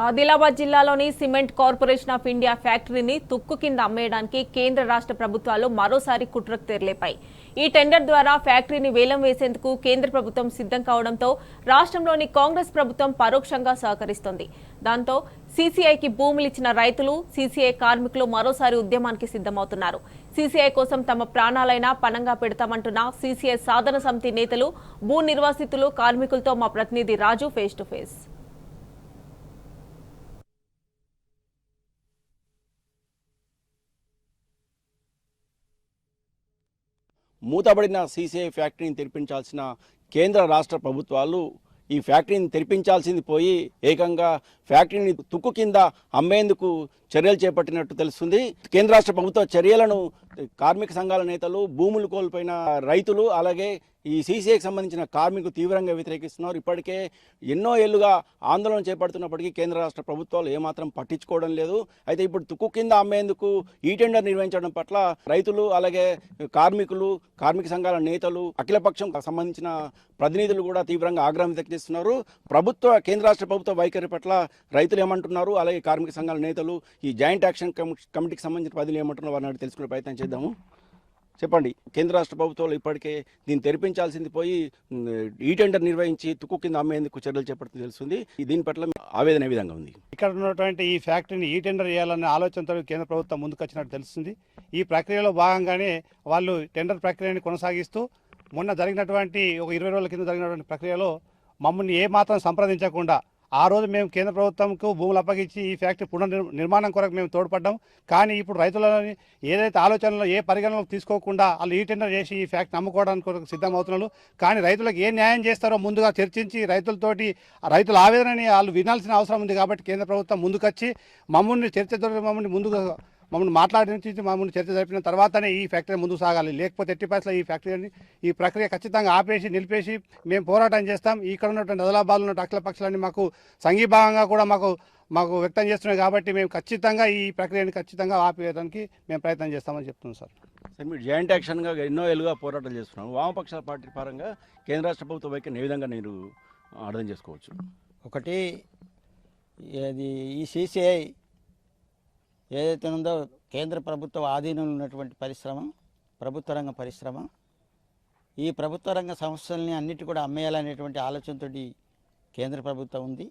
ఆదిలాబాద్ జిల్లాలోని cement corporation of India ఫ్యాక్టరీని తుక్కు కింద అమ్మేయడానికి కేంద్ర రాష్ట్ర ప్రభుత్వాలు మరోసారి కుట్రకు తెరలేపాయి. ఈ టెండర్ ద్వారా ఫ్యాక్టరీని వేలం వేసేందుకు కేంద్ర ప్రభుత్వం సిద్ధం కావడంతో రాష్ట్రంలోని కాంగ్రెస్ ప్రభుత్వం పరోక్షంగా సహకరిస్తోంది. దాంతో సీసీఐకి భూములిచ్చిన రైతులు, సీసీఐ కార్మికులు మరోసారి ఉద్యమానికి సిద్ధమవుతున్నారు. సీసీఐ కోసం తమ ప్రాణాలైనా పణంగా పెడతామంటున్న సీసీఐ సాధన సమితి నేతలు, భూ నిర్వాసితులు, కార్మికులతో మా ప్రతినిధి రాజు ఫేస్ టు ఫేస్. మూతబడిన సీసీఐ ఫ్యాక్టరీని తెరిపించాల్సిన కేంద్ర రాష్ట్ర ప్రభుత్వాలు ఈ ఫ్యాక్టరీని తెరిపించాల్సింది పోయి ఏకంగా ఫ్యాక్టరీని తుక్కు కింద అమ్మేందుకు చర్యలు చేపట్టినట్టు తెలుస్తుంది. కేంద్ర రాష్ట్ర ప్రభుత్వ చర్యలను కార్మిక సంఘాల నేతలు, భూములు కోల్పోయిన రైతులు, అలాగే ఈ సీసీఐకి సంబంధించిన కార్మికులు తీవ్రంగా వ్యతిరేకిస్తున్నారు. ఇప్పటికే ఎన్నో ఏళ్లుగా ఆందోళన చేపడుతున్నప్పటికీ కేంద్ర రాష్ట్ర ప్రభుత్వాలు ఏమాత్రం పట్టించుకోవడం లేదు. అయితే ఇప్పుడు తుక్కు కింద అమ్మేందుకు ఈ టెండర్ నిర్వహించడం పట్ల రైతులు, అలాగే కార్మికులు, కార్మిక సంఘాల నేతలు, అఖిలపక్షం సంబంధించిన ప్రతినిధులు కూడా తీవ్రంగా ఆగ్రహం వ్యక్తం చేస్తున్నారు. కేంద్ర రాష్ట్ర ప్రభుత్వ వైఖరి పట్ల రైతులు ఏమంటున్నారు, అలాగే కార్మిక సంఘాల నేతలు, ఈ జాయింట్ యాక్షన్ కమిటీకి సంబంధించిన ప్రతినిధులు ఏమంటున్నారు వారిని తెలుసుకునే ప్రయత్నం చేద్దాము. చెప్పండి, కేంద్ర రాష్ట్ర ప్రభుత్వాలు ఇప్పటికే దీన్ని తెరిపించాల్సింది పోయి ఈ టెండర్ నిర్వహించి తుక్కు కింద అమ్మేందుకు చర్యలు చేపడుతుంది తెలుస్తుంది. దీని పట్ల ఆవేదన ఏ విధంగా ఉంది? ఇక్కడ ఉన్నటువంటి ఈ ఫ్యాక్టరీని ఈ టెండర్ చేయాలనే ఆలోచనతో కేంద్ర ప్రభుత్వం ముందుకొచ్చినట్టు తెలుస్తుంది. ఈ ప్రక్రియలో భాగంగానే వాళ్ళు టెండర్ ప్రక్రియని కొనసాగిస్తూ మొన్న జరిగినటువంటి ఒక 20 రోజుల కింద జరిగినటువంటి ప్రక్రియలో మమ్మల్ని ఏమాత్రం సంప్రదించకుండా ఆ రోజు మేము కేంద్ర ప్రభుత్వంకు భూములు అప్పగించి ఈ ఫ్యాక్టరీ పునర్నిర్మాణం కొరకు మేము తోడ్పడ్డాం. కానీ ఇప్పుడు రైతులని ఏదైతే ఆలోచనలో ఏ పరిగణనలోకి తీసుకోకుండా వాళ్ళు ఈ టెండర్ చేసి ఈ ఫ్యాక్టరీ అమ్ముకోవడానికి కొరకు సిద్ధమవుతున్నారు. కానీ రైతులకు ఏ న్యాయం చేస్తారో ముందుగా చర్చించి రైతులతోటి రైతుల ఆవేదనని వాళ్ళు వినాల్సిన అవసరం ఉంది. కాబట్టి కేంద్ర ప్రభుత్వం ముందుకొచ్చి మమ్మల్ని చర్చతో మమ్మల్ని మాట్లాడించి మమ్మల్ని చర్చ జరిపిన తర్వాతనే ఈ ఫ్యాక్టరీ ముందుకు సాగాలి. లేకపోతే ఎట్టి పరిస్థితుల్లో ఈ ప్రక్రియ ఖచ్చితంగా ఆపేసి నిలిపేసి మేము పోరాటం చేస్తాం. ఇక్కడ ఉన్నటువంటి ఆదిలాబాద్లో ఉన్న అఖిల పక్షాలన్నీ మాకు సంఘీభావంగా కూడా మాకు వ్యక్తం చేస్తున్నాయి. కాబట్టి మేము ఖచ్చితంగా ఈ ప్రక్రియని ఖచ్చితంగా ఆపేయడానికి మేము ప్రయత్నం చేస్తామని చెప్తున్నాం సార్. మీరు జాయింట్ యాక్షన్గా ఎన్నో ఏళ్ళుగా పోరాటాలు చేస్తున్నాం. వామపక్షాల పార్టీ పరంగా కేంద్ర రాష్ట్ర ప్రభుత్వ వైఖరిని ఏ విధంగా మీరు అర్థం చేసుకోవచ్చు? ఒకటి, ఈ సీసీఐ ఏదైతే ఉందో కేంద్ర ప్రభుత్వ ఆధీనంలో ఉన్నటువంటి పరిశ్రమ, ప్రభుత్వ రంగ పరిశ్రమ. ఈ ప్రభుత్వ రంగ సంస్థల్ని అన్నిటి కూడా అమ్మేయాలనేటువంటి ఆలోచనతో కేంద్ర ప్రభుత్వం ఉంది.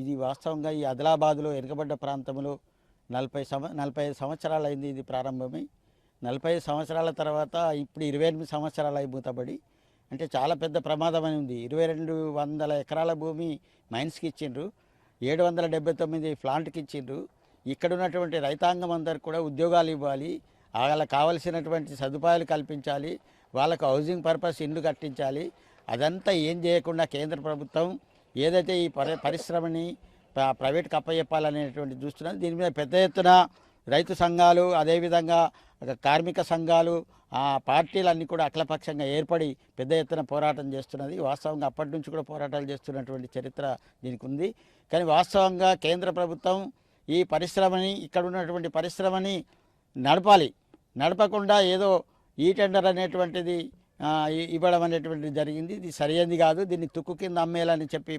ఇది వాస్తవంగా ఈ ఆదిలాబాద్లో వెనుకబడ్డ ప్రాంతంలో 45 సంవత్సరాలు అయింది ఇది ప్రారంభమై. 45 సంవత్సరాల తర్వాత ఇప్పుడు 28 సంవత్సరాలు అయిపోతబడి, అంటే చాలా పెద్ద ప్రమాదం అని ఉంది. 2200 ఎకరాల భూమి మైన్స్కి ఇచ్చిండ్రు, 779 ప్లాంట్కి ఇచ్చిండ్రు. ఇక్కడ ఉన్నటువంటి రైతాంగం అందరికి కూడా ఉద్యోగాలు ఇవ్వాలి, వాళ్ళకి కావలసినటువంటి సదుపాయాలు కల్పించాలి, వాళ్ళకు హౌసింగ్ పర్పస్ ఇల్లు కట్టించాలి. అదంతా ఏం చేయకుండా కేంద్ర ప్రభుత్వం ఏదైతే ఈ పరిశ్రమని ప్రైవేట్కి అప్పచెప్పాలనేటువంటి చూస్తున్నది. దీని మీద పెద్ద ఎత్తున రైతు సంఘాలు, అదేవిధంగా కార్మిక సంఘాలు, ఆ పార్టీలన్నీ కూడా అఖిలపక్షంగా ఏర్పడి పెద్ద ఎత్తున పోరాటం చేస్తున్నది. వాస్తవంగా అప్పటి నుంచి కూడా పోరాటాలు చేస్తున్నటువంటి చరిత్ర దీనికి ఉంది. కానీ వాస్తవంగా కేంద్ర ప్రభుత్వం ఈ పరిశ్రమని, ఇక్కడ ఉన్నటువంటి పరిశ్రమని నడపకుండా ఏదో ఈ టెండర్ అనేటువంటిది ఇవ్వడం అనేటువంటిది జరిగింది. ఇది సరైనది కాదు. దీన్ని తుక్కు కింద అమ్మేయాలని చెప్పి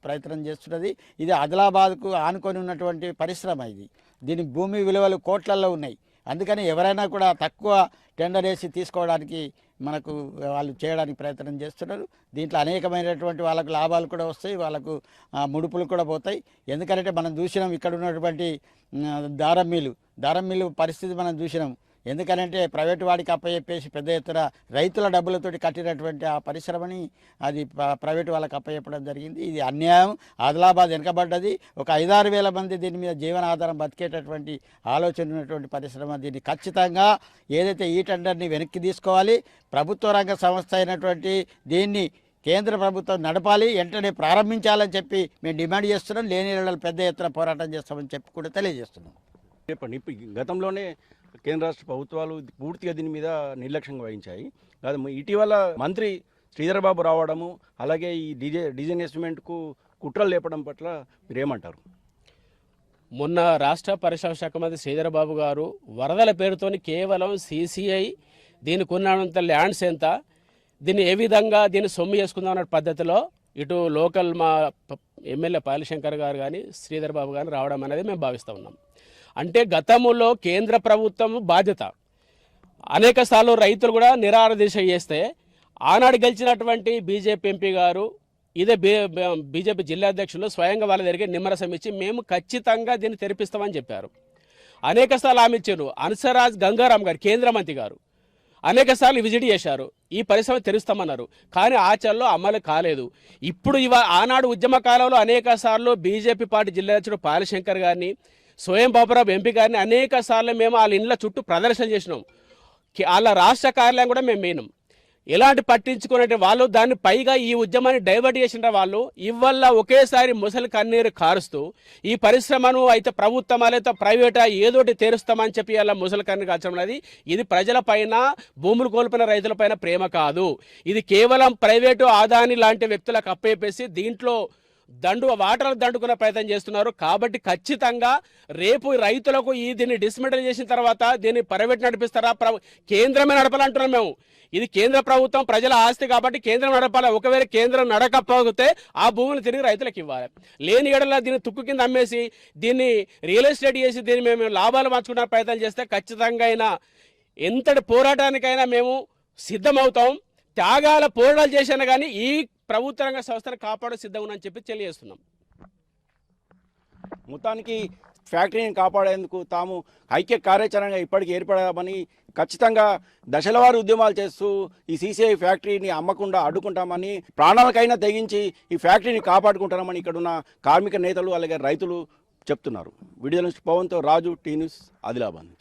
ప్రయత్నం చేస్తున్నది. ఇది ఆదిలాబాద్కు ఆనుకొని ఉన్నటువంటి పరిశ్రమ. దీని భూమి విలువలు కోట్లల్లో ఉన్నాయి. అందుకని ఎవరైనా కూడా తక్కువ టెండర్ వేసి తీసుకోవడానికి వాళ్ళు చేయడానికి ప్రయత్నం చేస్తున్నారు. దీంట్లో అనేకమైనటువంటి వాళ్ళకు లాభాలు కూడా వస్తాయి, వాళ్ళకు ముడుపులు కూడా పోతాయి. ఎందుకంటే మనం చూసినాం ఇక్కడ ఉన్నటువంటి దారం మిల్లు పరిస్థితి మనం చూసినాం. ఎందుకనంటే ప్రైవేటు వాడికి అప్పచెప్పేసి పెద్ద ఎత్తున రైతుల డబ్బులతోటి కట్టినటువంటి ఆ పరిశ్రమని అది ప్రైవేటు వాళ్ళకి అప్పచెప్పడం జరిగింది. ఇది అన్యాయం. ఆదిలాబాద్ వెనకబడ్డది. ఒక 5-6 వేల మంది దీని మీద జీవనాధారం బతికేటటువంటి ఆలోచన ఉన్నటువంటి పరిశ్రమ. దీన్ని ఖచ్చితంగా ఏదైతే ఈ టెండర్ని వెనక్కి తీసుకోవాలి. ప్రభుత్వ రంగ సంస్థ అయినటువంటి దీన్ని కేంద్ర ప్రభుత్వం నడపాలి, వెంటనే ప్రారంభించాలని చెప్పి మేము డిమాండ్ చేస్తున్నాం. లేని పెద్ద ఎత్తున పోరాటం చేస్తామని చెప్పి కూడా తెలియజేస్తున్నాం. చెప్పండి, గతంలోనే కేంద్ర రాష్ట్ర ప్రభుత్వాలు పూర్తిగా దీని మీద నిర్లక్ష్యంగా వహించాయి. ఇటీవల మంత్రి శ్రీధర్ బాబు రావడము, అలాగే ఈ డిజైన్ ఎస్టిమేట్కు కుట్రలు లేపడం పట్ల మీరేమంటారు? మొన్న రాష్ట్ర పరిశ్రమ శాఖ మంత్రి శ్రీధర్ బాబు గారు వరదల పేరుతోని కేవలం సీసీఐ దీనికి ఉన్నంత ల్యాండ్స్ ఎంత, దీన్ని ఏ విధంగా దీన్ని సొమ్ము చేసుకుందాం అన్న పద్ధతిలో ఇటు లోకల్ మా ఎమ్మెల్యే పాయలశంకర్ గారు కానీ శ్రీధర్ బాబు గారు రావడం అనేది మేము భావిస్తూ ఉన్నాం. అంటే గతంలో కేంద్ర ప్రభుత్వం బాధ్యత అనేక సార్లు రైతులు కూడా నిరాహార దీక్ష చేస్తే ఆనాడు గెలిచినటువంటి బీజేపీ ఎంపీ గారు ఇదే బీజేపీ జిల్లా అధ్యక్షులు స్వయంగా వాళ్ళ దగ్గరికి నిమ్మరసం ఇచ్చి మేము ఖచ్చితంగా దీన్ని తెరిపిస్తామని చెప్పారు. అనేక సార్లు హామీ ఇచ్చారు. హన్సరాజ్ గంగారాం గారు కేంద్ర మంత్రి గారు అనేక సార్లు విజిట్ చేశారు, ఈ పరిశ్రమ తెరుస్తామన్నారు, కానీ ఆచరణలో అమలు కాలేదు. ఇప్పుడు ఆనాడు ఉద్యమ కాలంలో అనేక సార్లు బీజేపీ పార్టీ జిల్లా అధ్యక్షుడు పాలశంకర్ గారిని, స్వయం బాబురావు ఎంపీ గారిని అనేక సార్లు మేము వాళ్ళ ఇండ్ల చుట్టూ ప్రదర్శన చేసినాం. వాళ్ళ రాష్ట్ర కార్యాలయం కూడా మేము పోయినాం. ఎలాంటి పట్టించుకునే వాళ్ళు దాన్ని పైగా ఈ ఉద్యమాన్ని డైవర్ట్ చేసిన వాళ్ళు ఇవల్ల ఒకేసారి ముసలి కన్నీరు కారుస్తూ ఈ పరిశ్రమను అయితే ప్రభుత్వమా లేదా ప్రైవేటా ఏదోటి తెరుస్తామని చెప్పి అలా ముసలి కన్నీరు కాల్చడం అనేది ఇది ప్రజలపైన భూములు కోల్పోయిన రైతులపైన ప్రేమ కాదు. ఇది కేవలం ప్రైవేటు ఆదాని లాంటి వ్యక్తులకు అప్పేపేసి దీంట్లో వాటర్లు దండుకునే ప్రయత్నం చేస్తున్నారు. కాబట్టి ఖచ్చితంగా రేపు రైతులకు దీన్ని డిస్మెంటల్ చేసిన తర్వాత దీన్ని ప్రైవేట్ నడిపిస్తారా, కేంద్రమే నడపాలంటున్నాం మేము. ఇది కేంద్ర ప్రభుత్వం ప్రజల ఆస్తి కాబట్టి కేంద్రం నడపాలి. ఒకవేళ కేంద్రం నడకపోతే ఆ భూములు తిరిగి రైతులకు ఇవ్వాలి. లేని ఏడలా దీన్ని తుక్కు కింద అమ్మేసి దీన్ని రియల్ ఎస్టేట్ చేసి దీన్ని మేము లాభాలు మార్చుకునే ప్రయత్నం చేస్తే ఖచ్చితంగా ఎంతటి పోరాటానికైనా మేము సిద్ధమవుతాం. త్యాగాల పోరాటాలు చేసినా కానీ ఈ ప్రభుత్వ రంగ సంస్థను కాపాడే సిద్ధంగా ఉన్నామని చెప్పి తెలియజేస్తున్నాం. మొత్తానికి ఫ్యాక్టరీని కాపాడేందుకు తాము ఐక్య కార్యాచరణగా ఇప్పటికీ ఏర్పడామని, ఖచ్చితంగా దశలవారీ ఉద్యమాలు చేస్తూ ఈ సీసీఐ ఫ్యాక్టరీని అమ్మకుండా అడ్డుకుంటామని, ప్రాణాలకైనా తెగించి ఈ ఫ్యాక్టరీని కాపాడుకుంటామని ఇక్కడున్న కార్మిక నేతలు అలాగే రైతులు చెప్తున్నారు. వీడియో నుంచి పవన్తో రాజు, టీ న్యూస్, ఆదిలాబాద్ నుంచి.